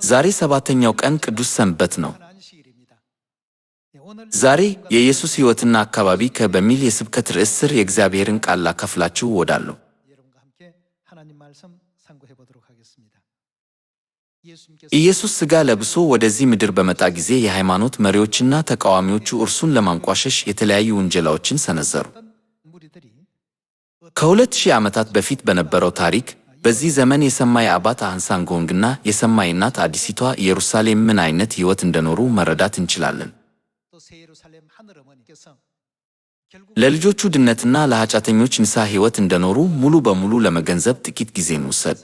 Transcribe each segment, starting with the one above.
ዛሬ ሰባተኛው ቀን ቅዱስ ሰንበት ነው። ዛሬ የኢየሱስ ሕይወትና አካባቢ በሚል የስብከት ርዕስ ስር የእግዚአብሔርን ቃል ላካፍላችሁ እወዳለሁ። ኢየሱስ ሥጋ ለብሶ ወደዚህ ምድር በመጣ ጊዜ የሃይማኖት መሪዎችና ተቃዋሚዎቹ እርሱን ለማንቋሸሽ የተለያዩ ውንጀላዎችን ሰነዘሩ። ከ2000 ዓመታት በፊት በነበረው ታሪክ በዚህ ዘመን የሰማይ አባት አህንሳንጎንግና የሰማይ እናት አዲሲቷ ኢየሩሳሌም ምን አይነት ሕይወት እንደኖሩ መረዳት እንችላለን። ለልጆቹ ድነትና ለኃጢአተኞች ንስሐ ሕይወት እንደኖሩ ሙሉ በሙሉ ለመገንዘብ ጥቂት ጊዜ እንውሰድ።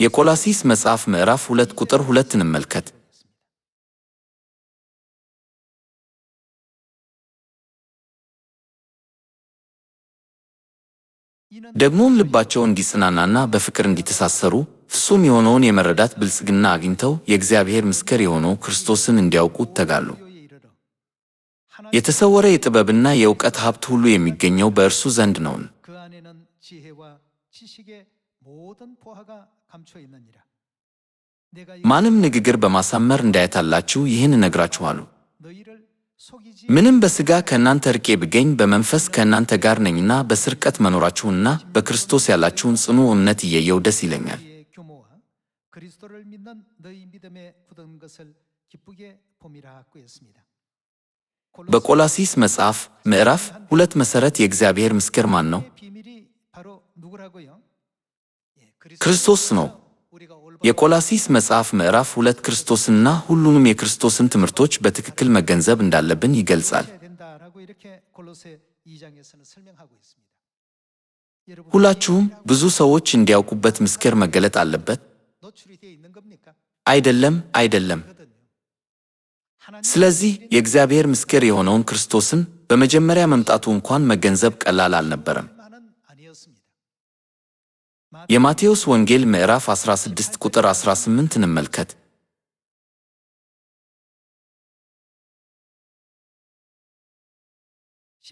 የቆላስይስ መጽሐፍ ምዕራፍ 2 ቁጥር 2 እንመልከት። ደግሞም ልባቸው እንዲጽናናና በፍቅር እንዲተሳሰሩ ፍጹም የሆነውን የመረዳት ብልጽግና አግኝተው የእግዚአብሔር ምስክር የሆነው ክርስቶስን እንዲያውቁ ተጋሉ። የተሰወረ የጥበብና የእውቀት ሀብት ሁሉ የሚገኘው በእርሱ ዘንድ ነውን። ማንም ንግግር በማሳመር እንዳያታላችሁ ይህን እነግራችኋለሁ። ምንም በሥጋ ከእናንተ ርቄ ብገኝ በመንፈስ ከእናንተ ጋር ነኝና በስርቀት መኖራችሁንና በክርስቶስ ያላችሁን ጽኑ እምነት እየየው ደስ ይለኛል። በቆላስይስ መጽሐፍ ምዕራፍ 2 መሠረት የእግዚአብሔር ምስክር ማን ነው? ክርስቶስ ነው። የቆላስይስ መጽሐፍ ምዕራፍ 2 ክርስቶስንና ሁሉንም የክርስቶስን ትምህርቶች በትክክል መገንዘብ እንዳለብን ይገልጻል። ሁላችሁም ብዙ ሰዎች እንዲያውቁበት ምስክር መገለጥ አለበት። አይደለም። ስለዚህ የእግዚአብሔር ምስክር የሆነውን ክርስቶስን በመጀመሪያ መምጣቱ እንኳን መገንዘብ ቀላል አልነበረም። የማቴዎስ ወንጌል ምዕራፍ 16 ቁጥር 18 እንመልከት።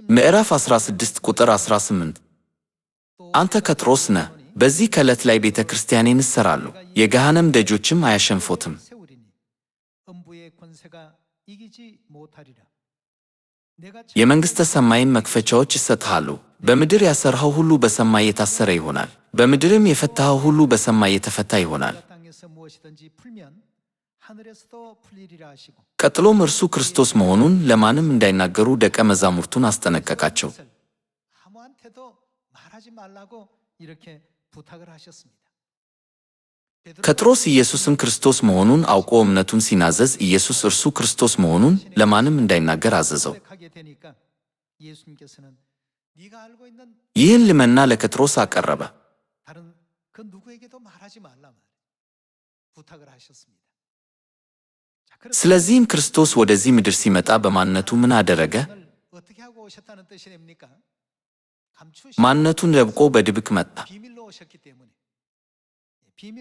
ምዕራፍ 16 ቁጥር 18 አንተ ጴጥሮስ ነህ፣ በዚህ ከዕለት ላይ ቤተ ክርስቲያኔን እሠራለሁ፣ የገሃነም ደጆችም አያሸንፎትም። የመንግሥተ ሰማይን መክፈቻዎች እሰጥሃለሁ። በምድር ያሰርኸው ሁሉ በሰማይ የታሰረ ይሆናል፣ በምድርም የፈታኸው ሁሉ በሰማይ የተፈታ ይሆናል። ቀጥሎም እርሱ ክርስቶስ መሆኑን ለማንም እንዳይናገሩ ደቀ መዛሙርቱን አስጠነቀቃቸው። ጴጥሮስ ኢየሱስን ክርስቶስ መሆኑን አውቆ እምነቱን ሲናዘዝ ኢየሱስ እርሱ ክርስቶስ መሆኑን ለማንም እንዳይናገር አዘዘው። ይህን ልመና ለጴጥሮስ አቀረበ። ስለዚህም ክርስቶስ ወደዚህ ምድር ሲመጣ በማንነቱ ምን አደረገ? ማንነቱን ደብቆ በድብቅ መጣ።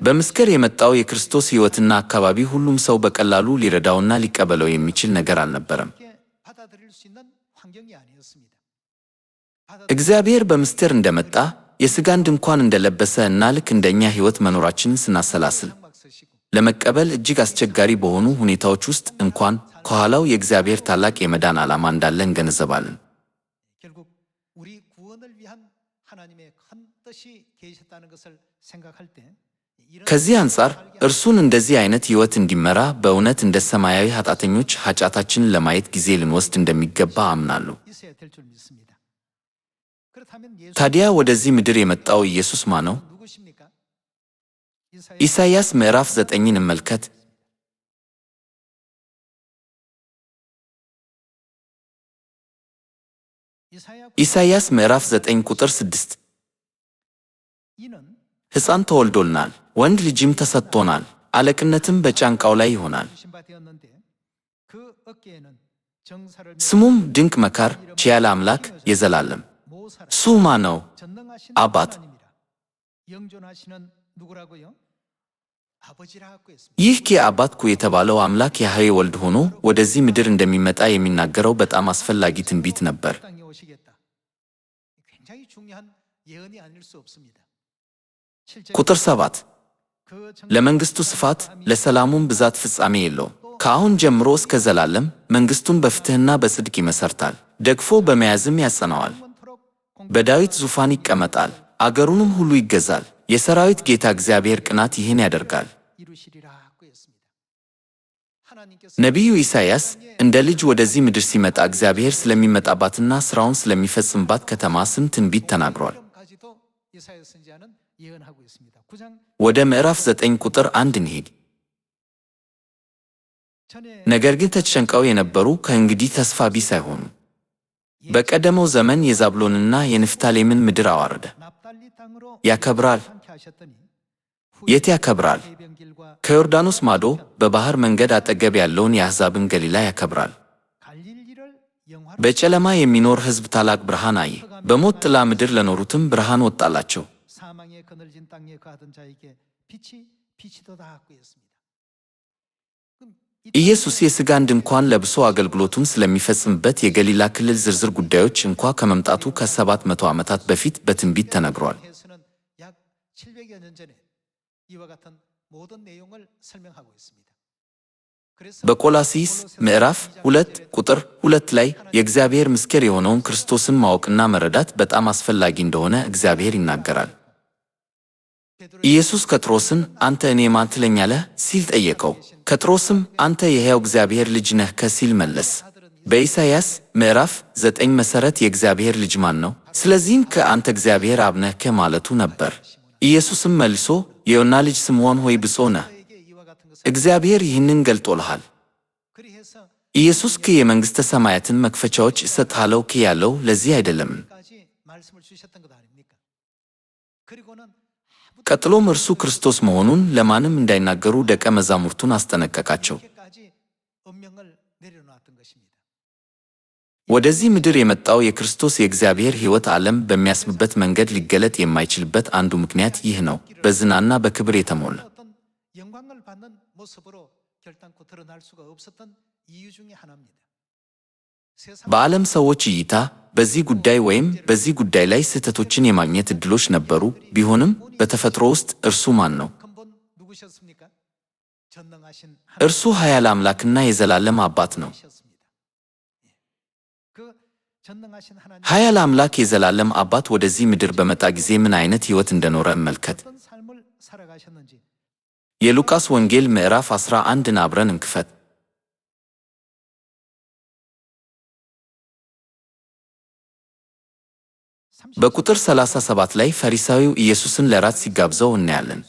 በምስክር የመጣው የክርስቶስ ሕይወትና አካባቢ ሁሉም ሰው በቀላሉ ሊረዳውና ሊቀበለው የሚችል ነገር አልነበረም። እግዚአብሔር በምስጢር እንደመጣ የሥጋን ድንኳን እንደለበሰ እና ልክ እንደኛ ሕይወት መኖራችንን ስናሰላስል ለመቀበል እጅግ አስቸጋሪ በሆኑ ሁኔታዎች ውስጥ እንኳን ከኋላው የእግዚአብሔር ታላቅ የመዳን ዓላማ እንዳለ እንገነዘባለን። ከዚህ አንጻር እርሱን እንደዚህ አይነት ሕይወት እንዲመራ በእውነት እንደ ሰማያዊ ኃጢአተኞች ኃጢአታችንን ለማየት ጊዜ ልንወስድ እንደሚገባ አምናለሁ። ታዲያ ወደዚህ ምድር የመጣው ኢየሱስ ማን ነው? ኢሳይያስ ምዕራፍ 9 እንመልከት። ኢሳይያስ ምዕራፍ 9 ቁጥር 6 ሕፃን ተወልዶልናል፣ ወንድ ልጅም ተሰጥቶናል፣ አለቅነትም በጫንቃው ላይ ይሆናል። ስሙም ድንቅ መካር፣ ኃያል አምላክ፣ የዘላለም እሱ ማን ነው? አባት። ይህ ከአባትኩ የተባለው አምላክ ያህዌ ወልድ ሆኖ ወደዚህ ምድር እንደሚመጣ የሚናገረው በጣም አስፈላጊ ትንቢት ነበር። ቁጥር 7 ለመንግሥቱ ስፋት ለሰላሙም ብዛት ፍጻሜ የለውም። ከአሁን ጀምሮ እስከ ዘላለም መንግሥቱን በፍትሕና በጽድቅ ይመሰርታል፣ ደግፎ በመያዝም ያጸናዋል። በዳዊት ዙፋን ይቀመጣል፣ አገሩንም ሁሉ ይገዛል። የሰራዊት ጌታ እግዚአብሔር ቅናት ይህን ያደርጋል። ነቢዩ ኢሳይያስ እንደ ልጅ ወደዚህ ምድር ሲመጣ እግዚአብሔር ስለሚመጣባትና ሥራውን ስለሚፈጽምባት ከተማ ስም ትንቢት ተናግሯል። ወደ ምዕራፍ 9 ቁጥር 1 እንሂድ። ነገር ግን ተጨንቀው የነበሩ ከእንግዲህ ተስፋ ቢስ አይሆኑ። በቀደመው ዘመን የዛብሎንና የንፍታሌምን ምድር አዋረደ። ያከብራል። የት ያከብራል? ከዮርዳኖስ ማዶ በባሕር መንገድ አጠገብ ያለውን የአሕዛብን ገሊላ ያከብራል። በጨለማ የሚኖር ሕዝብ ታላቅ ብርሃን አየ። በሞት ጥላ ምድር ለኖሩትም ብርሃን ወጣላቸው። ኢየሱስ የሥጋን ድንኳን ለብሶ አገልግሎቱን ስለሚፈጽምበት የገሊላ ክልል ዝርዝር ጉዳዮች እንኳ ከመምጣቱ ከ700 ዓመታት በፊት በትንቢት ተነግሯል። በቆላስይስ ምዕራፍ 2 ቁጥር 2 ላይ የእግዚአብሔር ምስክር የሆነውን ክርስቶስን ማወቅና መረዳት በጣም አስፈላጊ እንደሆነ እግዚአብሔር ይናገራል። ኢየሱስ ጴጥሮስን አንተ እኔ ማን ትለኛለህ ሲል ጠየቀው። ጴጥሮስም አንተ የሕያው እግዚአብሔር ልጅ ነህ ሲል መለስ። በኢሳይያስ ምዕራፍ 9 መሠረት የእግዚአብሔር ልጅ ማን ነው? ስለዚህም ከአንተ እግዚአብሔር አብ ነህ ማለቱ ነበር። ኢየሱስም መልሶ የዮና ልጅ ስምዖን ሆይ ብፁዕ ነህ፣ እግዚአብሔር ይህንን ገልጦልሃል። ኢየሱስ የመንግሥተ ሰማያትን መክፈቻዎች እሰጥሃለሁ ያለው ለዚህ አይደለምን? ቀጥሎም እርሱ ክርስቶስ መሆኑን ለማንም እንዳይናገሩ ደቀ መዛሙርቱን አስጠነቀቃቸው። ወደዚህ ምድር የመጣው የክርስቶስ የእግዚአብሔር ሕይወት ዓለም በሚያስብበት መንገድ ሊገለጥ የማይችልበት አንዱ ምክንያት ይህ ነው፤ በዝናና በክብር የተሞላ። በዓለም ሰዎች እይታ በዚህ ጉዳይ ወይም በዚህ ጉዳይ ላይ ስህተቶችን የማግኘት ዕድሎች ነበሩ። ቢሆንም በተፈጥሮ ውስጥ እርሱ ማን ነው? እርሱ ኃያል አምላክና የዘላለም አባት ነው። ኃያል አምላክ የዘላለም አባት ወደዚህ ምድር በመጣ ጊዜ ምን አይነት ሕይወት እንደኖረ እመልከት። የሉቃስ ወንጌል ምዕራፍ 11ን አብረን እንክፈት። በቁጥር 37 ላይ ፈሪሳዊው ኢየሱስን ለራት ሲጋብዘው እናያለን።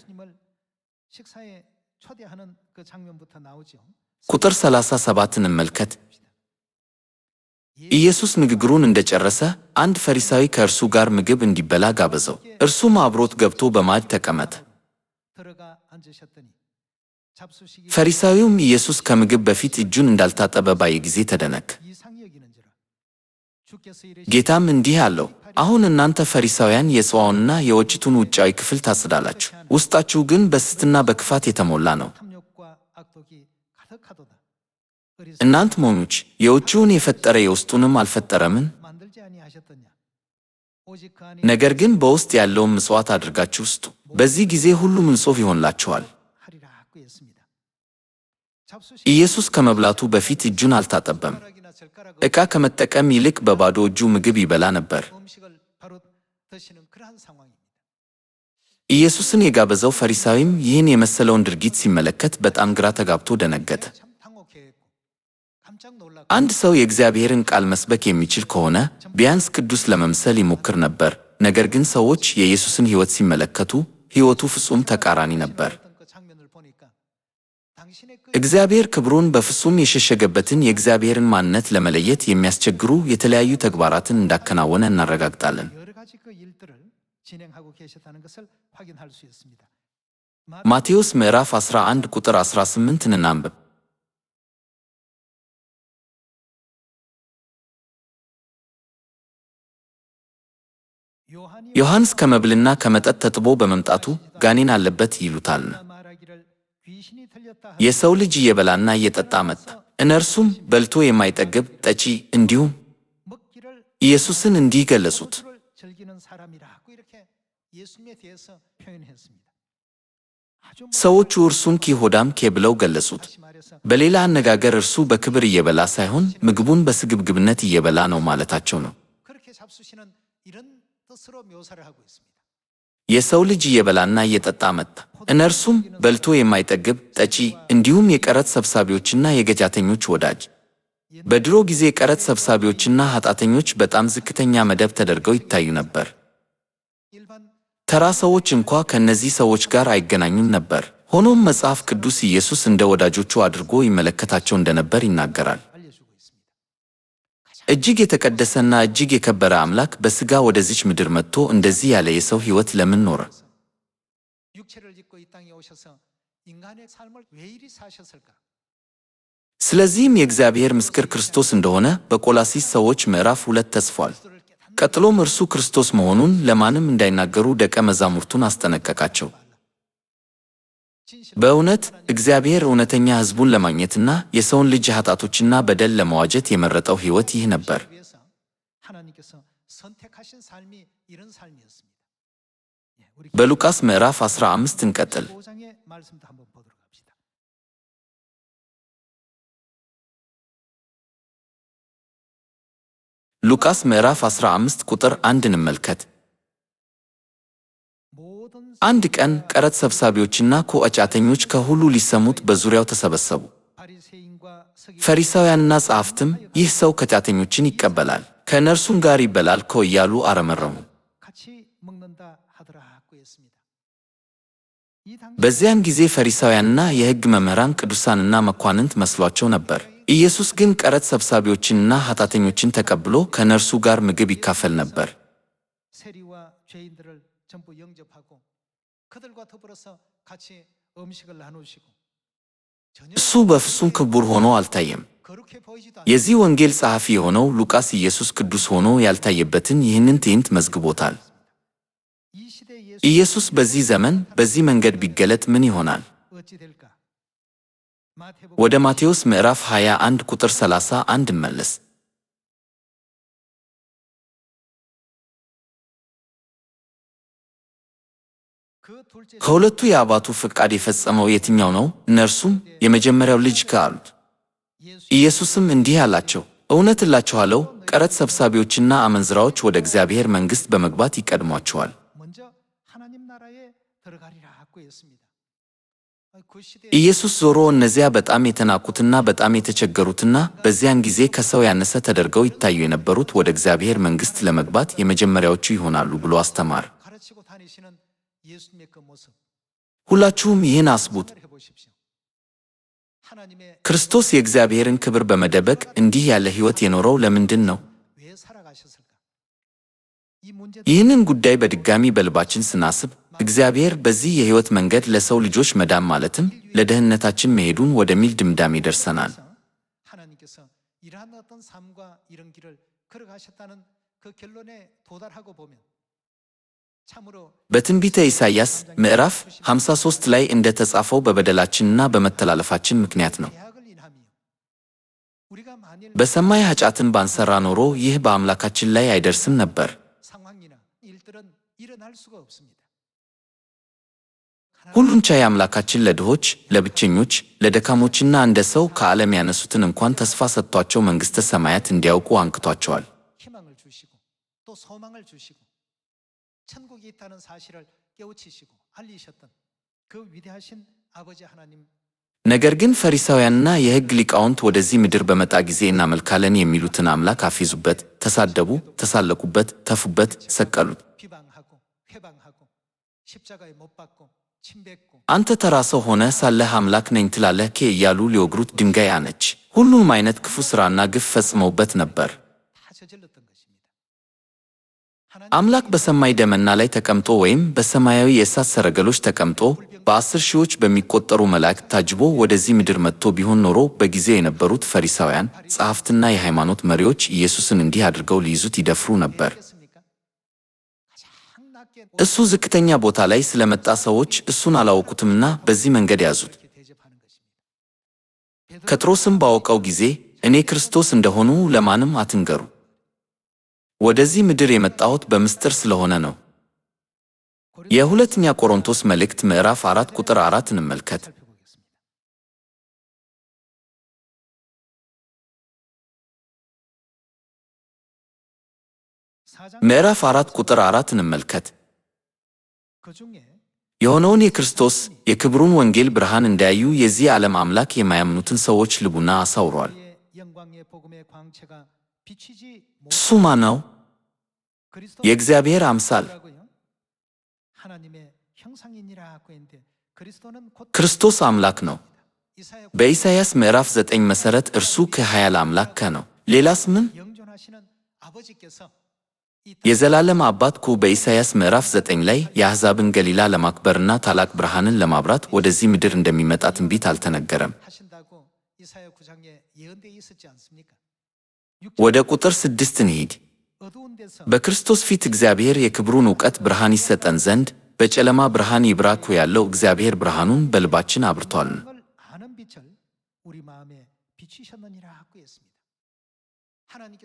ቁጥር 37 እንመልከት። ኢየሱስ ንግግሩን እንደጨረሰ አንድ ፈሪሳዊ ከእርሱ ጋር ምግብ እንዲበላ ጋበዘው። እርሱም አብሮት ገብቶ በማዕድ ተቀመጠ። ፈሪሳዊውም ኢየሱስ ከምግብ በፊት እጁን እንዳልታጠበ ባየ ጊዜ ተደነቀ። ጌታም እንዲህ አለው፣ አሁን እናንተ ፈሪሳውያን የጽዋውንና የወጭቱን ውጫዊ ክፍል ታጽዳላችሁ፣ ውስጣችሁ ግን በስስትና በክፋት የተሞላ ነው። እናንት ሞኞች፣ የውጭውን የፈጠረ የውስጡንም አልፈጠረምን? ነገር ግን በውስጥ ያለውን ምጽዋት አድርጋችሁ ስጡ፣ በዚህ ጊዜ ሁሉም ንጹሕ ይሆንላችኋል። ኢየሱስ ከመብላቱ በፊት እጁን አልታጠበም። ዕቃ ከመጠቀም ይልቅ በባዶ እጁ ምግብ ይበላ ነበር። ኢየሱስን የጋበዘው ፈሪሳዊም ይህን የመሰለውን ድርጊት ሲመለከት በጣም ግራ ተጋብቶ ደነገጠ። አንድ ሰው የእግዚአብሔርን ቃል መስበክ የሚችል ከሆነ ቢያንስ ቅዱስ ለመምሰል ይሞክር ነበር። ነገር ግን ሰዎች የኢየሱስን ሕይወት ሲመለከቱ ሕይወቱ ፍጹም ተቃራኒ ነበር። እግዚአብሔር ክብሩን በፍጹም የሸሸገበትን የእግዚአብሔርን ማንነት ለመለየት የሚያስቸግሩ የተለያዩ ተግባራትን እንዳከናወነ እናረጋግጣለን። ማቴዎስ ምዕራፍ 11 ቁጥር 18 እናንብብ። ዮሐንስ ከመብልና ከመጠጥ ተጥቦ በመምጣቱ ጋኔን አለበት ይሉታልና የሰው ልጅ እየበላና እየጠጣ መጣ፣ እነርሱም በልቶ የማይጠግብ ጠጪ እንዲሁም ኢየሱስን እንዲህ ገለጹት፣ ሰዎቹ እርሱን ሆዳም ብለው ገለጹት። በሌላ አነጋገር እርሱ በክብር እየበላ ሳይሆን ምግቡን በስግብግብነት እየበላ ነው ማለታቸው ነው። የሰው ልጅ እየበላና እየጠጣ መጣ። እነርሱም በልቶ የማይጠግብ ጠጪ፣ እንዲሁም የቀረጥ ሰብሳቢዎችና የገጃተኞች ወዳጅ። በድሮ ጊዜ ቀረጥ ሰብሳቢዎችና ኃጢአተኞች በጣም ዝቅተኛ መደብ ተደርገው ይታዩ ነበር። ተራ ሰዎች እንኳ ከእነዚህ ሰዎች ጋር አይገናኙም ነበር። ሆኖም መጽሐፍ ቅዱስ ኢየሱስ እንደ ወዳጆቹ አድርጎ ይመለከታቸው እንደነበር ይናገራል። እጅግ የተቀደሰና እጅግ የከበረ አምላክ በሥጋ ወደዚች ምድር መጥቶ እንደዚህ ያለ የሰው ሕይወት ለምን ኖረ? ስለዚህም የእግዚአብሔር ምስክር ክርስቶስ እንደሆነ በቆላስይስ ሰዎች ምዕራፍ 2 ተጽፏል። ቀጥሎም እርሱ ክርስቶስ መሆኑን ለማንም እንዳይናገሩ ደቀ መዛሙርቱን አስጠነቀቃቸው። በእውነት እግዚአብሔር እውነተኛ ሕዝቡን ለማግኘትና የሰውን ልጅ ኃጢአቶችና በደል ለመዋጀት የመረጠው ሕይወት ይህ ነበር። በሉቃስ ምዕራፍ 15 እንቀጥል። ሉቃስ ምዕራፍ 15 ቁጥር 1 እንመልከት። አንድ ቀን ቀረጥ ሰብሳቢዎችና ኃጢአተኞች ከሁሉ ሊሰሙት በዙሪያው ተሰበሰቡ። ፈሪሳውያንና ጸሐፍትም ይህ ሰው ኃጢአተኞችን ይቀበላል፣ ከእነርሱም ጋር ይበላል እያሉ አረመረሙ። በዚያን ጊዜ ፈሪሳውያንና የሕግ መምህራን ቅዱሳንና መኳንንት መስሏቸው ነበር። ኢየሱስ ግን ቀረጥ ሰብሳቢዎችንና ኃጢአተኞችን ተቀብሎ ከእነርሱ ጋር ምግብ ይካፈል ነበር። እሱ በፍጹም ክቡር ሆኖ አልታየም። የዚህ ወንጌል ጸሐፊ የሆነው ሉቃስ ኢየሱስ ቅዱስ ሆኖ ያልታየበትን ይህንን ትዕይንት መዝግቦታል። ኢየሱስ በዚህ ዘመን በዚህ መንገድ ቢገለጥ ምን ይሆናል? ወደ ማቴዎስ ምዕራፍ 21 ቁጥር 31 እንመለስ። ከሁለቱ የአባቱ ፈቃድ የፈጸመው የትኛው ነው? እነርሱም የመጀመሪያው ልጅ አሉት። ኢየሱስም እንዲህ አላቸው፣ እውነት እላችኋለሁ ቀረጥ ሰብሳቢዎችና አመንዝራዎች ወደ እግዚአብሔር መንግሥት በመግባት ይቀድሟቸዋል። ኢየሱስ ዞሮ እነዚያ በጣም የተናቁትና በጣም የተቸገሩትና በዚያን ጊዜ ከሰው ያነሰ ተደርገው ይታዩ የነበሩት ወደ እግዚአብሔር መንግሥት ለመግባት የመጀመሪያዎቹ ይሆናሉ ብሎ አስተማር። ሁላችሁም ይህን አስቡት። ክርስቶስ የእግዚአብሔርን ክብር በመደበቅ እንዲህ ያለ ሕይወት የኖረው ለምንድን ነው? ይህንን ጉዳይ በድጋሚ በልባችን ስናስብ እግዚአብሔር በዚህ የሕይወት መንገድ ለሰው ልጆች መዳን ማለትም ለደህንነታችን መሄዱን ወደሚል ድምዳሜ ደርሰናል። በትንቢተ ኢሳይያስ ምዕራፍ 53 ላይ እንደ ተጻፈው በበደላችንና በመተላለፋችን ምክንያት ነው። በሰማይ ኃጢአትን ባንሰራ ኖሮ ይህ በአምላካችን ላይ አይደርስም ነበር። ሁሉን ቻይ አምላካችን ለድሆች፣ ለብቸኞች፣ ለደካሞችና እንደ ሰው ከዓለም ያነሱትን እንኳን ተስፋ ሰጥቷቸው መንግሥተ ሰማያት እንዲያውቁ አንክቷቸዋል። ነገር ግን ፈሪሳውያንና የሕግ ሊቃውንት ወደዚህ ምድር በመጣ ጊዜ እናመልካለን የሚሉትን አምላክ አፌዙበት፣ ተሳደቡ፣ ተሳለቁበት፣ ተፉበት፣ ሰቀሉት። አንተ ተራ ሰው ሆነህ ሳለህ አምላክ ነኝ ትላለህ እያሉ ሊወግሩት ድንጋይ አነች። ሁሉም አይነት ክፉ ሥራና ግፍ ፈጽመውበት ነበር። አምላክ በሰማይ ደመና ላይ ተቀምጦ ወይም በሰማያዊ የእሳት ሰረገሎች ተቀምጦ በ10 ሺዎች በሚቆጠሩ መላእክት ታጅቦ ወደዚህ ምድር መጥቶ ቢሆን ኖሮ በጊዜው የነበሩት ፈሪሳውያን፣ ጸሐፍትና የሃይማኖት መሪዎች ኢየሱስን እንዲህ አድርገው ሊይዙት ይደፍሩ ነበር። እሱ ዝቅተኛ ቦታ ላይ ስለመጣ ሰዎች እሱን አላወቁትምና በዚህ መንገድ ያዙት። ጴጥሮስም ባወቀው ጊዜ እኔ ክርስቶስ እንደሆኑ ለማንም አትንገሩ፣ ወደዚህ ምድር የመጣሁት በምስጢር ስለሆነ ነው። የሁለተኛ ቆሮንቶስ መልእክት ምዕራፍ 4 ቁጥር 4 እንመልከት። ምዕራፍ 4 ቁጥር 4 እንመልከት። የሆነውን የክርስቶስ የክብሩን ወንጌል ብርሃን እንዳያዩ የዚህ ዓለም አምላክ የማያምኑትን ሰዎች ልቡና አሳውሯል። እሱ ማን ነው? የእግዚአብሔር አምሳል ክርስቶስ አምላክ ነው። በኢሳይያስ ምዕራፍ 9 መሠረት እርሱ ከኃያል አምላክ ነው። ሌላስ ምን? የዘላለም አባት በኢሳይያስ ምዕራፍ 9 ላይ የአሕዛብን ገሊላ ለማክበርና ታላቅ ብርሃንን ለማብራት ወደዚህ ምድር እንደሚመጣ ትንቢት አልተነገረም? ወደ ቁጥር 6 እንሂድ። በክርስቶስ ፊት እግዚአብሔር የክብሩን ዕውቀት ብርሃን ይሰጠን ዘንድ በጨለማ ብርሃን ይብራ ያለው እግዚአብሔር ብርሃኑን በልባችን አብርቷል።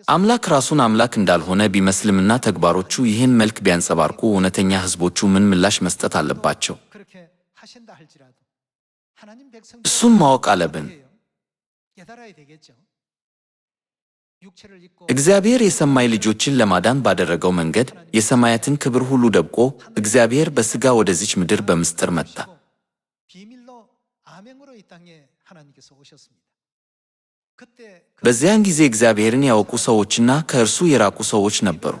አምላክ ራሱን አምላክ እንዳልሆነ ቢመስልምና ተግባሮቹ ይህን መልክ ቢያንጸባርቁ እውነተኛ ሕዝቦቹ ምን ምላሽ መስጠት አለባቸው? እሱን ማወቅ አለብን። እግዚአብሔር የሰማይ ልጆችን ለማዳን ባደረገው መንገድ የሰማያትን ክብር ሁሉ ደብቆ እግዚአብሔር በሥጋ ወደዚች ምድር በምስጢር መጣ። በዚያን ጊዜ እግዚአብሔርን ያወቁ ሰዎችና ከእርሱ የራቁ ሰዎች ነበሩ።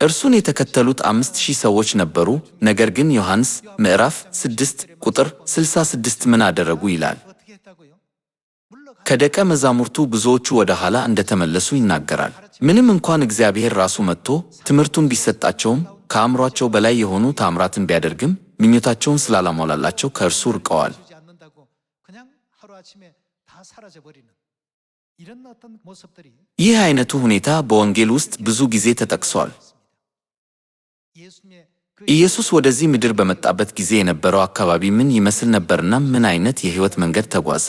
እርሱን የተከተሉት 5000 ሰዎች ነበሩ። ነገር ግን ዮሐንስ ምዕራፍ 6 ቁጥር 66 ምን አደረጉ ይላል? ከደቀ መዛሙርቱ ብዙዎቹ ወደ ኋላ እንደተመለሱ ይናገራል። ምንም እንኳን እግዚአብሔር ራሱ መጥቶ ትምህርቱን ቢሰጣቸውም ከአእምሯቸው በላይ የሆኑ ታምራትን ቢያደርግም ምኞታቸውን ስላላሟላላቸው ከእርሱ ርቀዋል። ይህ አይነቱ ሁኔታ በወንጌል ውስጥ ብዙ ጊዜ ተጠቅሷል። ኢየሱስ ወደዚህ ምድር በመጣበት ጊዜ የነበረው አካባቢ ምን ይመስል ነበርና ምን አይነት የሕይወት መንገድ ተጓዘ?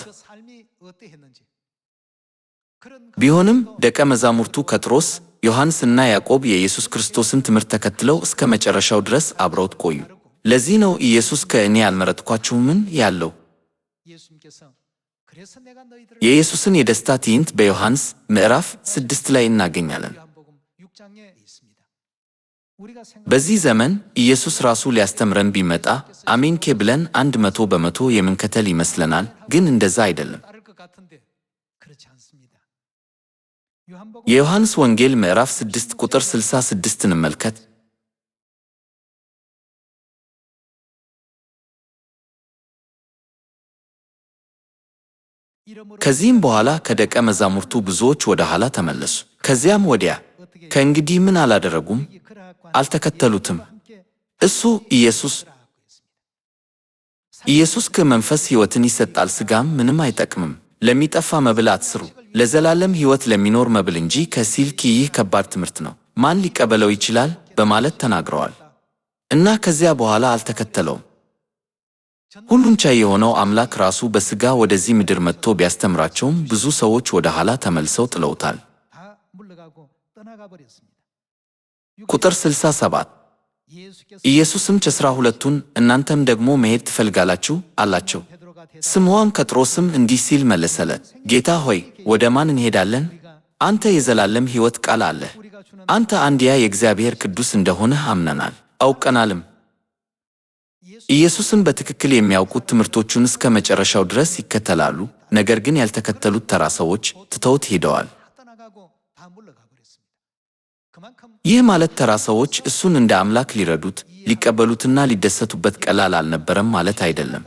ቢሆንም ደቀ መዛሙርቱ ጴጥሮስ፣ ዮሐንስ እና ያዕቆብ የኢየሱስ ክርስቶስን ትምህርት ተከትለው እስከ መጨረሻው ድረስ አብረውት ቆዩ። ለዚህ ነው ኢየሱስ ከእኔ አልመረጥኳችሁምን ያለው። የኢየሱስን የደስታ ትዕይንት በዮሐንስ ምዕራፍ 6 ላይ እናገኛለን። በዚህ ዘመን ኢየሱስ ራሱ ሊያስተምረን ቢመጣ አሜን ብለን 100% የምንከተል ይመስለናል፣ ግን እንደዛ አይደለም። የዮሐንስ ወንጌል ምዕራፍ 6 ቁጥር 66 እንመልከት። ከዚህም በኋላ ከደቀ መዛሙርቱ ብዙዎች ወደ ኋላ ተመለሱ። ከዚያም ወዲያ ከእንግዲህ ምን አላደረጉም? አልተከተሉትም። እሱ ኢየሱስ ከመንፈስ ሕይወትን ይሰጣል፣ ሥጋም ምንም አይጠቅምም። ለሚጠፋ መብል አትስሩ፣ ለዘላለም ሕይወት ለሚኖር መብል እንጂ ከሲል ይህ ከባድ ትምህርት ነው፣ ማን ሊቀበለው ይችላል? በማለት ተናግረዋል። እና ከዚያ በኋላ አልተከተለውም። ሁሉን ቻይ የሆነው አምላክ ራሱ በሥጋ ወደዚህ ምድር መጥቶ ቢያስተምራቸውም ብዙ ሰዎች ወደ ኋላ ተመልሰው ጥለውታል። ቁጥር 67 ኢየሱስም የ12ቱን እናንተም ደግሞ መሄድ ትፈልጋላችሁ አላቸው። ስምዖን ጴጥሮስም እንዲህ ሲል መለሰለት፣ ጌታ ሆይ ወደ ማን እንሄዳለን? አንተ የዘላለም ሕይወት ቃል አለህ። አንተ አንድያ የእግዚአብሔር ቅዱስ እንደሆንህ አምነናል አውቀናልም። ኢየሱስን በትክክል የሚያውቁት ትምህርቶቹን እስከ መጨረሻው ድረስ ይከተላሉ። ነገር ግን ያልተከተሉት ተራ ሰዎች ትተውት ሄደዋል። ይህ ማለት ተራ ሰዎች እሱን እንደ አምላክ ሊረዱት፣ ሊቀበሉትና ሊደሰቱበት ቀላል አልነበረም ማለት አይደለም።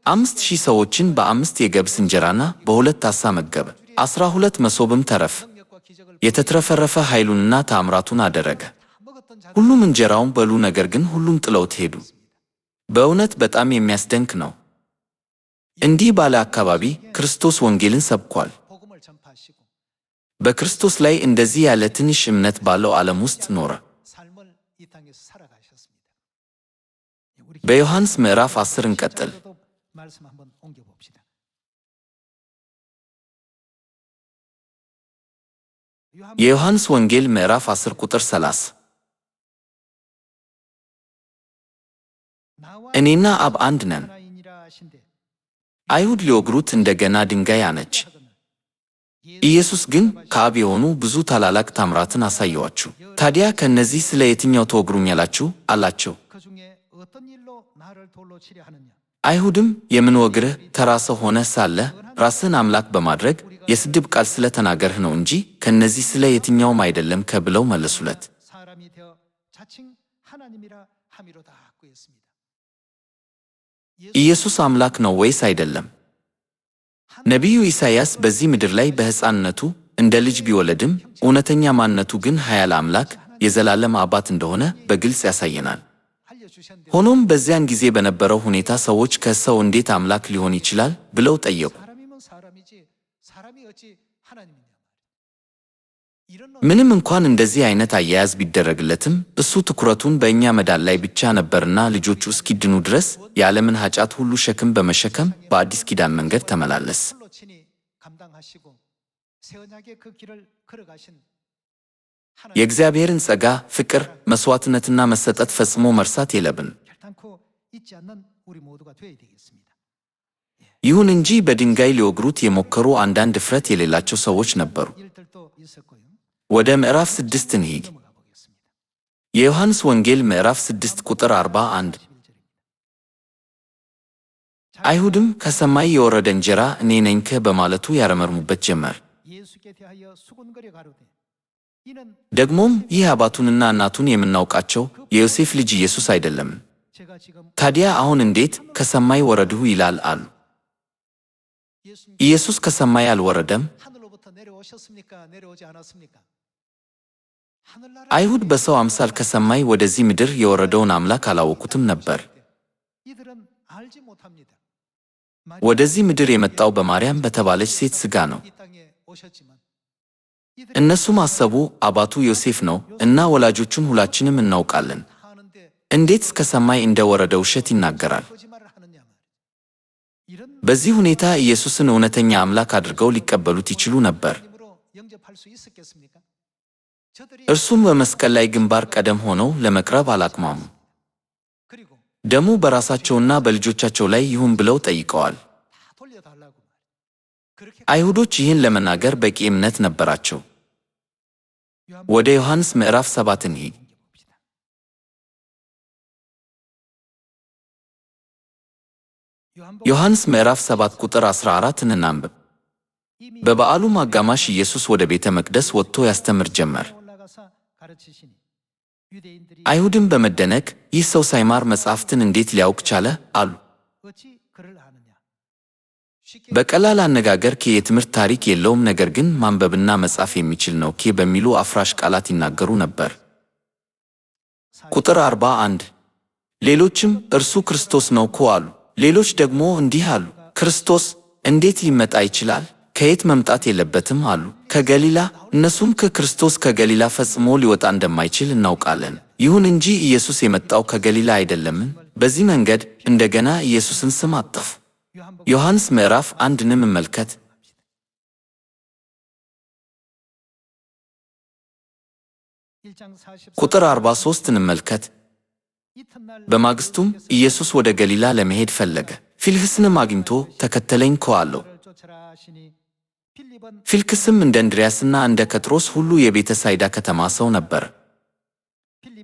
5000 ሰዎችን በ5 የገብስ እንጀራና በ2 ዓሣ መገበ። 12 መሶብም ተረፈ። የተትረፈረፈ ኃይሉንና ተአምራቱን አደረገ። ሁሉም እንጀራውን በሉ፣ ነገር ግን ሁሉም ጥለውት ሄዱ። በእውነት በጣም የሚያስደንቅ ነው። እንዲህ ባለ አካባቢ ክርስቶስ ወንጌልን ሰብኳል። በክርስቶስ ላይ እንደዚህ ያለ ትንሽ እምነት ባለው ዓለም ውስጥ ኖረ። በዮሐንስ ምዕራፍ 10 እንቀጥል። የዮሐንስ ወንጌል ምዕራፍ 10 ቁጥር 30 እኔና አብ አንድ ነን። አይሁድ ሊወግሩት እንደገና ድንጋይ አነች። ኢየሱስ ግን ከአብ የሆኑ ብዙ ታላላቅ ታምራትን አሳየዋችሁ። ታዲያ ከእነዚህ ስለ የትኛው ትወግሩኛላችሁ አላቸው። አይሁድም የምንወግርህ ተራ ሰው ሆነህ ሳለህ ራስህን አምላክ በማድረግ የስድብ ቃል ስለ ተናገርህ ነው እንጂ ከእነዚህ ስለ የትኛውም አይደለም ብለው መለሱለት። ኢየሱስ አምላክ ነው ወይስ አይደለም? ነቢዩ ኢሳይያስ በዚህ ምድር ላይ በሕፃንነቱ እንደ ልጅ ቢወለድም እውነተኛ ማንነቱ ግን ኃያል አምላክ የዘላለም አባት እንደሆነ በግልጽ ያሳየናል። ሆኖም በዚያን ጊዜ በነበረው ሁኔታ ሰዎች ከሰው እንዴት አምላክ ሊሆን ይችላል ብለው ጠየቁ። ምንም እንኳን እንደዚህ አይነት አያያዝ ቢደረግለትም እሱ ትኩረቱን በእኛ መዳን ላይ ብቻ ነበርና ልጆቹ እስኪድኑ ድረስ የዓለምን ኃጢአት ሁሉ ሸክም በመሸከም በአዲስ ኪዳን መንገድ ተመላለስ። የእግዚአብሔርን ጸጋ፣ ፍቅር፣ መሥዋዕትነትና መሰጠት ፈጽሞ መርሳት የለብን። ይሁን እንጂ በድንጋይ ሊወግሩት የሞከሩ አንዳንድ ድፍረት የሌላቸው ሰዎች ነበሩ። ወደ ምዕራፍ 6 እንሂድ። የዮሐንስ ወንጌል ምዕራፍ 6 ቁጥር 41 አይሁድም ከሰማይ የወረደ እንጀራ እኔ ነኝ በማለቱ ያረመርሙበት ጀመር። ደግሞም ይህ አባቱንና እናቱን የምናውቃቸው የዮሴፍ ልጅ ኢየሱስ አይደለም? ታዲያ አሁን እንዴት ከሰማይ ወረድሁ ይላል አሉ። ኢየሱስ ከሰማይ አልወረደም። አይሁድ በሰው አምሳል ከሰማይ ወደዚህ ምድር የወረደውን አምላክ አላወቁትም ነበር። ወደዚህ ምድር የመጣው በማርያም በተባለች ሴት ሥጋ ነው። እነሱም አሰቡ አባቱ ዮሴፍ ነው እና ወላጆቹን ሁላችንም እናውቃለን። እንዴትስ ከሰማይ እንደ ወረደ ውሸት ይናገራል? በዚህ ሁኔታ ኢየሱስን እውነተኛ አምላክ አድርገው ሊቀበሉት ይችሉ ነበር። እርሱም በመስቀል ላይ ግንባር ቀደም ሆነው ለመቅረብ አላቅማሙ። ደሙ በራሳቸውና በልጆቻቸው ላይ ይሁን ብለው ጠይቀዋል። አይሁዶች ይህን ለመናገር በቂ እምነት ነበራቸው። ወደ ዮሐንስ ምዕራፍ 7 እንሂድ። ዮሐንስ ምዕራፍ 7 ቁጥር 14 እናንብብ። በበዓሉም አጋማሽ ኢየሱስ ወደ ቤተ መቅደስ ወጥቶ ያስተምር ጀመር። አይሁድም በመደነቅ ይህ ሰው ሳይማር መጻሕፍትን እንዴት ሊያውቅ ቻለ አሉ። በቀላል አነጋገር የትምህርት ታሪክ የለውም፣ ነገር ግን ማንበብና መጻፍ የሚችል ነው በሚሉ አፍራሽ ቃላት ይናገሩ ነበር። ቁጥር 41 ሌሎችም እርሱ ክርስቶስ ነው አሉ። ሌሎች ደግሞ እንዲህ አሉ፣ ክርስቶስ እንዴት ሊመጣ ይችላል? ከየት መምጣት የለበትም አሉ። ከገሊላ። እነሱም ክርስቶስ ከገሊላ ፈጽሞ ሊወጣ እንደማይችል እናውቃለን። ይሁን እንጂ ኢየሱስ የመጣው ከገሊላ አይደለምን? በዚህ መንገድ እንደገና ኢየሱስን ስም አጠፉ። ዮሐንስ ምዕራፍ 1 እንመልከት። ቁጥር 43 እንመልከት። በማግስቱም ኢየሱስ ወደ ገሊላ ለመሄድ ፈለገ። ፊልክስንም አግኝቶ ተከተለኝ አለው። ፊልክስም እንደ እንድርያስና እንደ ጴጥሮስ ሁሉ የቤተ ሳይዳ ከተማ ሰው ነበር።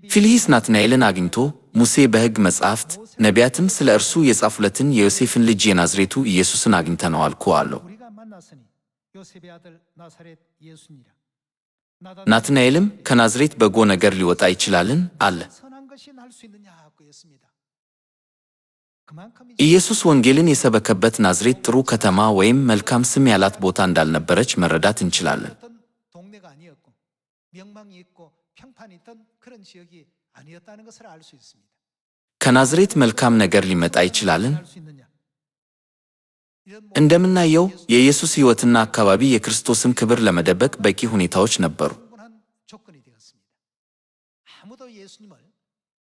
ፊልክስ ናትናኤልን አግኝቶ ሙሴ በሕግ መጻሕፍት ነቢያትም ስለ እርሱ የጻፉለትን የዮሴፍን ልጅ የናዝሬቱ ኢየሱስን አግኝተነዋል አለው። ናትናኤልም ከናዝሬት በጎ ነገር ሊወጣ ይችላልን? አለ። ኢየሱስ ወንጌልን የሰበከበት ናዝሬት ጥሩ ከተማ ወይም መልካም ስም ያላት ቦታ እንዳልነበረች መረዳት እንችላለን። ከናዝሬት መልካም ነገር ሊመጣ ይችላልን? እንደምናየው የኢየሱስ ሕይወትና አካባቢ የክርስቶስን ክብር ለመደበቅ በቂ ሁኔታዎች ነበሩ።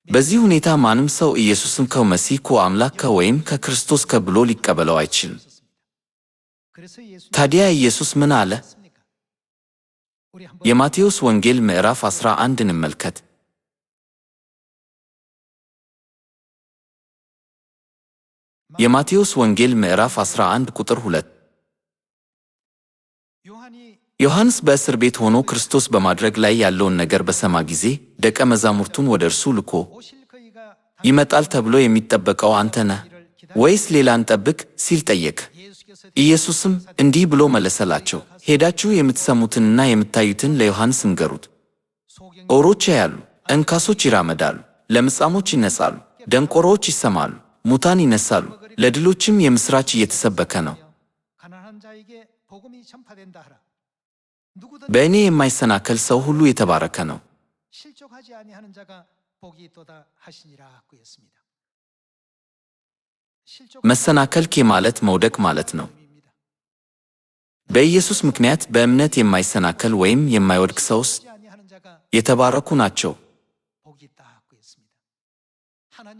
በዚህ ሁኔታ ማንም ሰው ኢየሱስን ከመሲህ አምላክ ወይም ከክርስቶስ ብሎ ሊቀበለው አይችልም። ታዲያ ኢየሱስ ምን አለ? የማቴዎስ ወንጌል ምዕራፍ 11 እንመልከት። የማቴዎስ ወንጌል ምዕራፍ 11 ቁጥር 2። ዮሐንስ በእስር ቤት ሆኖ ክርስቶስ በማድረግ ላይ ያለውን ነገር በሰማ ጊዜ ደቀ መዛሙርቱን ወደ እርሱ ልኮ ይመጣል ተብሎ የሚጠበቀው አንተ ነህ ወይስ ሌላ እንጠብቅ ሲል ጠየቀ። ኢየሱስም እንዲህ ብሎ መለሰላቸው፣ ሄዳችሁ የምትሰሙትንና የምታዩትን ለዮሐንስ ንገሩት። ዕውሮች ያያሉ፣ አንካሶች ይራመዳሉ፣ ለምጻሞች ይነጻሉ፣ ደንቆሮዎች ይሰማሉ፣ ሙታን ይነሳሉ፣ ለድሆችም የምሥራች እየተሰበከ ነው። በእኔ የማይሰናከል ሰው ሁሉ የተባረከ ነው። መሰናከል ማለት መውደቅ ማለት ነው። በኢየሱስ ምክንያት በእምነት የማይሰናከል ወይም የማይወድቅ ሰውስ የተባረኩ ናቸው።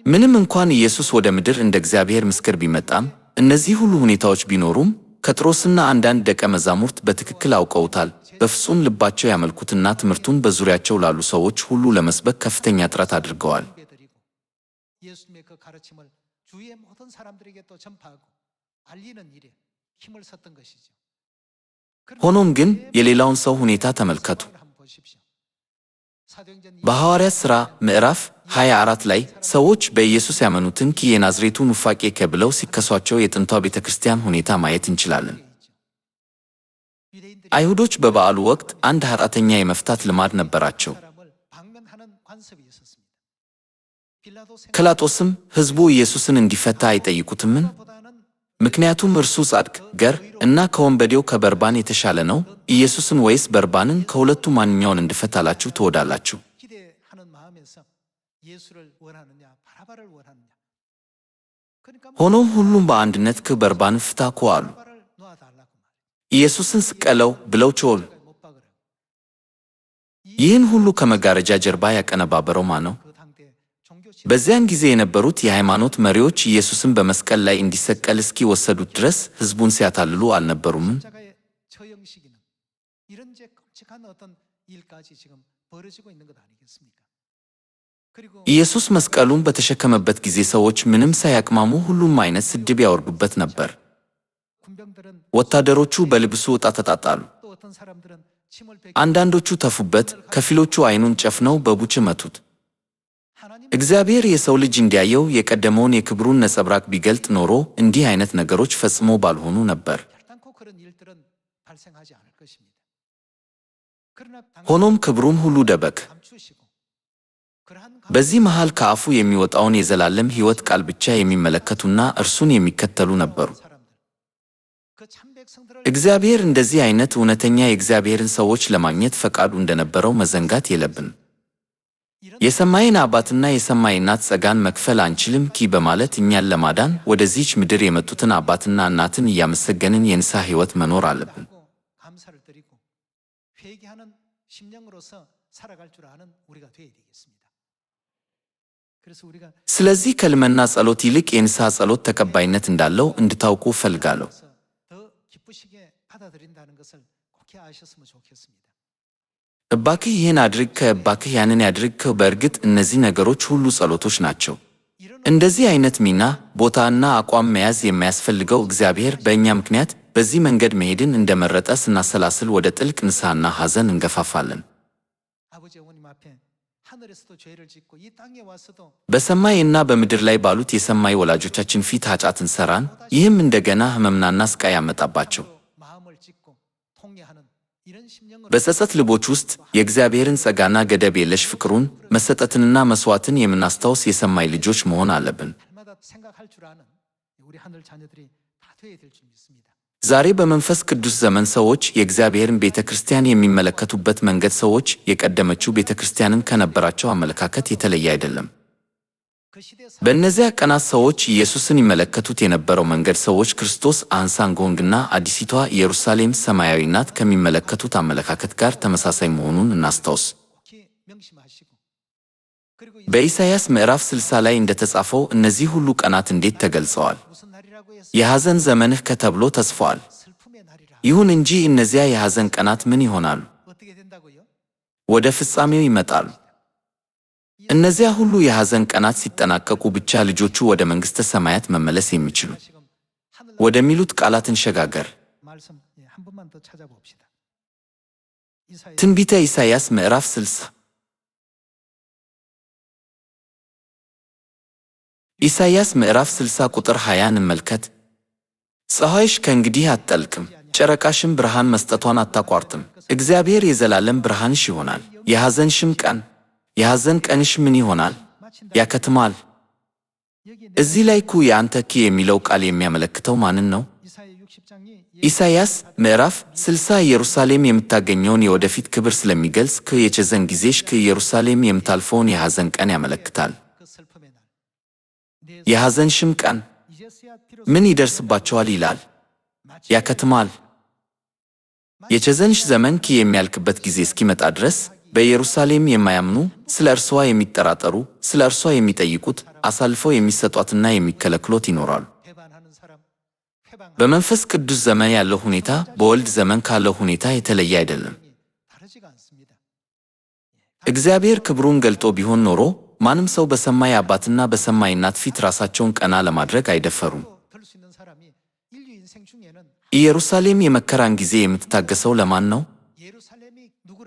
ምንም እንኳን ኢየሱስ ወደ ምድር እንደ እግዚአብሔር ምስክር ቢመጣም እነዚህ ሁሉ ሁኔታዎች ቢኖሩም ጴጥሮስና አንዳንድ ደቀ መዛሙርት በትክክል አውቀውታል። በፍጹም ልባቸው ያመልኩትና ትምህርቱን በዙሪያቸው ላሉ ሰዎች ሁሉ ለመስበክ ከፍተኛ ጥረት አድርገዋል። ሆኖም ግን የሌላውን ሰው ሁኔታ ተመልከቱ። በሐዋርያት ሥራ ምዕራፍ 24 ላይ ሰዎች በኢየሱስ ያመኑትን የናዝሬቱ ኑፋቄ ብለው ሲከሷቸው የጥንቷ ቤተ ክርስቲያን ሁኔታ ማየት እንችላለን። አይሁዶች በበዓሉ ወቅት አንድ ኃጢአተኛ የመፍታት ልማድ ነበራቸው። ጲላጦስም ሕዝቡ ኢየሱስን እንዲፈታ አይጠይቁትምን? ምክንያቱም እርሱ ጻድቅ፣ ገር እና ከወንበዴው ከበርባን የተሻለ ነው። ኢየሱስን ወይስ በርባንን? ከሁለቱ ማንኛውን እንድፈታላችሁ ትወዳላችሁ? ሆኖም ሁሉም በአንድነት በርባንን ፍታ እኮ አሉ። ኢየሱስን ስቀለው ብለው ጮኹ። ይህን ሁሉ ከመጋረጃ ጀርባ ያቀነባበረው ማን ነው? በዚያን ጊዜ የነበሩት የሃይማኖት መሪዎች ኢየሱስን በመስቀል ላይ እንዲሰቀል እስኪወሰዱት ድረስ ሕዝቡን ሲያታልሉ አልነበሩምን? ኢየሱስ መስቀሉን በተሸከመበት ጊዜ ሰዎች ምንም ሳያቅማሙ ሁሉም አይነት ስድብ ያወርዱበት ነበር። ወታደሮቹ በልብሱ ዕጣ ተጣጣሉ። አንዳንዶቹ ተፉበት፣ ከፊሎቹ ዓይኑን ጨፍነው በቡች መቱት። እግዚአብሔር የሰው ልጅ እንዲያየው የቀደመውን የክብሩን ነጸብራቅ ቢገልጥ ኖሮ እንዲህ አይነት ነገሮች ፈጽሞ ባልሆኑ ነበር። ሆኖም ክብሩን ሁሉ ደበቀ። በዚህ መሃል ከአፉ የሚወጣውን የዘላለም ሕይወት ቃል ብቻ የሚመለከቱና እርሱን የሚከተሉ ነበሩ። እግዚአብሔር እንደዚህ አይነት እውነተኛ የእግዚአብሔርን ሰዎች ለማግኘት ፈቃዱ እንደነበረው መዘንጋት የለብንም። የሰማይን አባትና የሰማይ እናት ጸጋን መክፈል አንችልም በማለት እኛን ለማዳን ወደዚች ምድር የመጡትን አባትና እናትን እያመሰገንን የንስሐ ሕይወት መኖር አለብን። ስለዚህ ከልመና ጸሎት ይልቅ የንስሐ ጸሎት ተቀባይነት እንዳለው እንድታውቁ እፈልጋለሁ። እባክህ ይህን አድርግ፣ እባክህ ያንን ያድርግ። በእርግጥ እነዚህ ነገሮች ሁሉ ጸሎቶች ናቸው። እንደዚህ አይነት ሚና፣ ቦታና አቋም መያዝ የማያስፈልገው እግዚአብሔር በእኛ ምክንያት በዚህ መንገድ መሄድን እንደመረጠ ስናሰላስል ወደ ጥልቅ ንስሐና ሐዘን እንገፋፋለን። በሰማይና በምድር ላይ ባሉት የሰማይ ወላጆቻችን ፊት ኃጢአትን ሠራን። ይህም እንደገና ሕመምና ስቃይ ያመጣባቸው። በጸጸት ልቦች ውስጥ የእግዚአብሔርን ጸጋና ገደብ የለሽ ፍቅሩን፣ መሰጠትንና መሥዋዕትን የምናስታውስ የሰማይ ልጆች መሆን አለብን። ዛሬ በመንፈስ ቅዱስ ዘመን ሰዎች የእግዚአብሔርን ቤተ ክርስቲያን የሚመለከቱበት መንገድ ሰዎች የቀደመችው ቤተ ክርስቲያንን ከነበራቸው አመለካከት የተለየ አይደለም። በእነዚያ ቀናት ሰዎች ኢየሱስን ይመለከቱት የነበረው መንገድ ሰዎች ክርስቶስ አንሳንጎንግና አዲሲቷ ኢየሩሳሌም ሰማያዊ ናት ከሚመለከቱት አመለካከት ጋር ተመሳሳይ መሆኑን እናስታውስ። በኢሳይያስ ምዕራፍ 60 ላይ እንደተጻፈው እነዚህ ሁሉ ቀናት እንዴት ተገልጸዋል? የሐዘን ዘመንህ ተብሎ ተጽፏል። ይሁን እንጂ እነዚያ የሐዘን ቀናት ምን ይሆናሉ? ወደ ፍጻሜው ይመጣሉ። እነዚያ ሁሉ የሐዘን ቀናት ሲጠናቀቁ ብቻ ልጆቹ ወደ መንግሥተ ሰማያት መመለስ የሚችሉ ወደሚሉት ቃላት እንሸጋገር። ትንቢተ ኢሳይያስ ምዕራፍ 60 ኢሳይያስ ምዕራፍ 60 ቁጥር 20 እንመልከት። ፀሐይሽ ከእንግዲህ አትጠልቅም፣ ጨረቃሽም ብርሃን መስጠቷን አታቋርጥም። እግዚአብሔር የዘላለም ብርሃንሽ ይሆናል። የሐዘን ቀንሽ ምን ይሆናል? ያከትማል። እዚህ ላይ የአንተ የሚለው ቃል የሚያመለክተው ማንን ነው? ኢሳይያስ ምዕራፍ 60 ኢየሩሳሌም የምታገኘውን የወደፊት ክብር ስለሚገልጽ የሐዘን ጊዜሽ ኢየሩሳሌም የምታልፈውን የሐዘን ቀን ያመለክታል። የሐዘንሽም ቀን ምን ይደርስባቸዋል ይላል? ያከትማል። የሐዘንሽ ዘመን የሚያልቅበት ጊዜ እስኪመጣ ድረስ በኢየሩሳሌም የማያምኑ፣ ስለ እርሷ የሚጠራጠሩ፣ ስለ እርሷ የሚጠይቁት፣ አሳልፈው የሚሰጧትና የሚከለክሏት ይኖራሉ። በመንፈስ ቅዱስ ዘመን ያለው ሁኔታ በወልድ ዘመን ካለው ሁኔታ የተለየ አይደለም። እግዚአብሔር ክብሩን ገልጦ ቢሆን ኖሮ ማንም ሰው በሰማይ አባትና በሰማይ እናት ፊት ራሳቸውን ቀና ለማድረግ አይደፈሩም። ኢየሩሳሌም የመከራን ጊዜ የምትታገሰው ለማን ነው?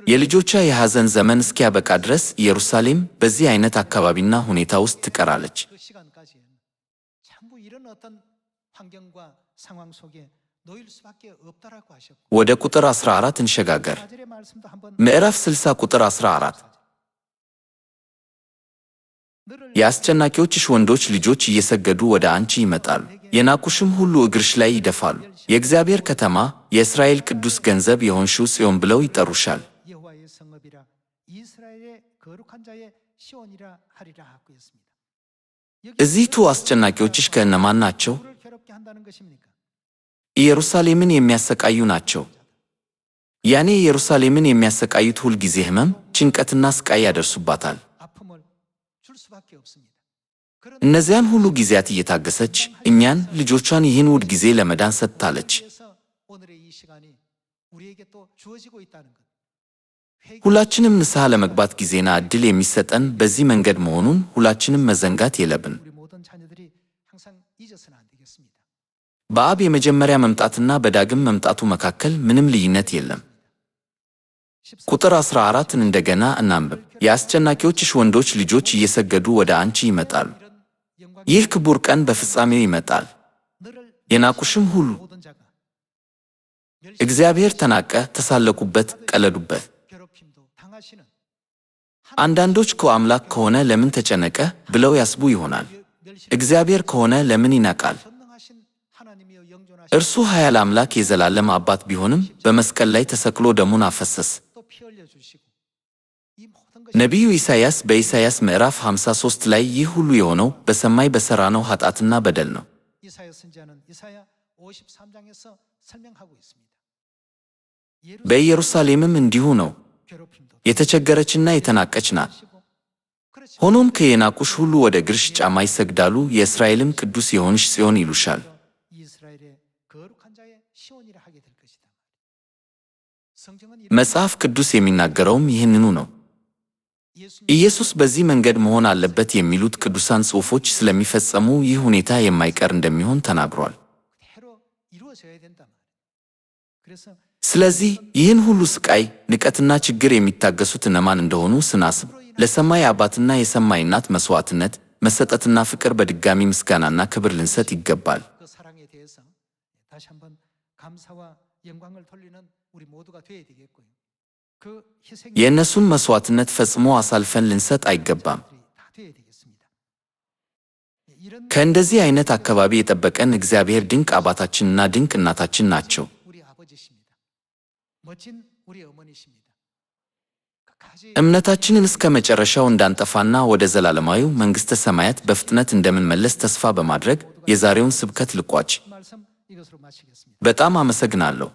የልጆቿ የሐዘን ዘመን እስኪያበቃ ድረስ ኢየሩሳሌም በዚህ አይነት አካባቢና ሁኔታ ውስጥ ትቀራለች። ወደ ቁጥር 14 እንሸጋገር። ምዕራፍ 60 ቁጥር 14 የአስጨናቂዎችሽ ወንዶች ልጆች እየሰገዱ ወደ አንቺ ይመጣሉ፣ የናቁሽም ሁሉ እግርሽ ላይ ይደፋሉ። የእግዚአብሔር ከተማ፣ የእስራኤል ቅዱስ ገንዘብ የሆንሽው ጽዮን ብለው ይጠሩሻል። እዚህ አስጨናቂዎችሽ ከእነማን ናቸው? ኢየሩሳሌምን የሚያሰቃዩ ናቸው። ያኔ ኢየሩሳሌምን የሚያሰቃዩት ሁል ጊዜ ሕመም፣ ጭንቀትና ስቃይ ያደርሱባታል። እነዚያን ሁሉ ጊዜያት እየታገሰች እኛን ልጆቿን ይህን ውድ ጊዜ ለመዳን ሰጥታለች። ሁላችንም ንስሐ ለመግባት ጊዜና ዕድል የሚሰጠን በዚህ መንገድ መሆኑን ሁላችንም መዘንጋት የለብን። በአብ የመጀመሪያ መምጣትና በዳግም መምጣቱ መካከል ምንም ልዩነት የለም። ቁጥር 14ን እንደገና እናንብብ። የአስጨናቂዎችሽ ወንዶች ልጆች እየሰገዱ ወደ አንቺ ይመጣሉ። ይህ ክቡር ቀን በፍጻሜው ይመጣል። የናቁሽም ሁሉ እግዚአብሔር ተናቀ፣ ተሳለቁበት፣ ቀለዱበት። አንዳንዶች አምላክ ከሆነ ለምን ተጨነቀ ብለው ያስቡ ይሆናል። እግዚአብሔር ከሆነ ለምን ይናቃል? እርሱ ኃያል አምላክ የዘላለም አባት ቢሆንም በመስቀል ላይ ተሰቅሎ ደሙን አፈሰስ። ነቢዩ ኢሳይያስ በኢሳይያስ ምዕራፍ 53 ላይ ይህ ሁሉ የሆነው በሰማይ በሠራነው ኃጢአትና በደል ነው። በኢየሩሳሌምም እንዲሁ ነው። የተቸገረችና የተናቀች ናት። ሆኖም የናቁሽ ሁሉ ወደ እግርሽ ጫማ ይሰግዳሉ፣ የእስራኤልም ቅዱስ የሆንሽ ጽዮን ይሉሻል። መጽሐፍ ቅዱስ የሚናገረውም ይህንኑ ነው። ኢየሱስ በዚህ መንገድ መሆን አለበት የሚሉት ቅዱሳን ጽሑፎች ስለሚፈጸሙ ይህ ሁኔታ የማይቀር እንደሚሆን ተናግሯል። ስለዚህ ይህን ሁሉ ስቃይ፣ ንቀትና ችግር የሚታገሱት እነማን እንደሆኑ ስናስብ ለሰማይ አባትና የሰማይ እናት መሥዋዕትነት መሰጠትና ፍቅር በድጋሚ ምስጋናና ክብር ልንሰጥ ይገባል። የእነሱን መሥዋዕትነት ፈጽሞ አሳልፈን ልንሰጥ አይገባም። ከእንደዚህ አይነት አካባቢ የጠበቀን እግዚአብሔር ድንቅ አባታችንና ድንቅ እናታችን ናቸው። እምነታችንን እስከ መጨረሻው እንዳንጠፋና ወደ ዘላለማዊው መንግሥተ ሰማያት በፍጥነት እንደምንመለስ ተስፋ በማድረግ የዛሬውን ስብከት ልቋጭ። በጣም አመሰግናለሁ።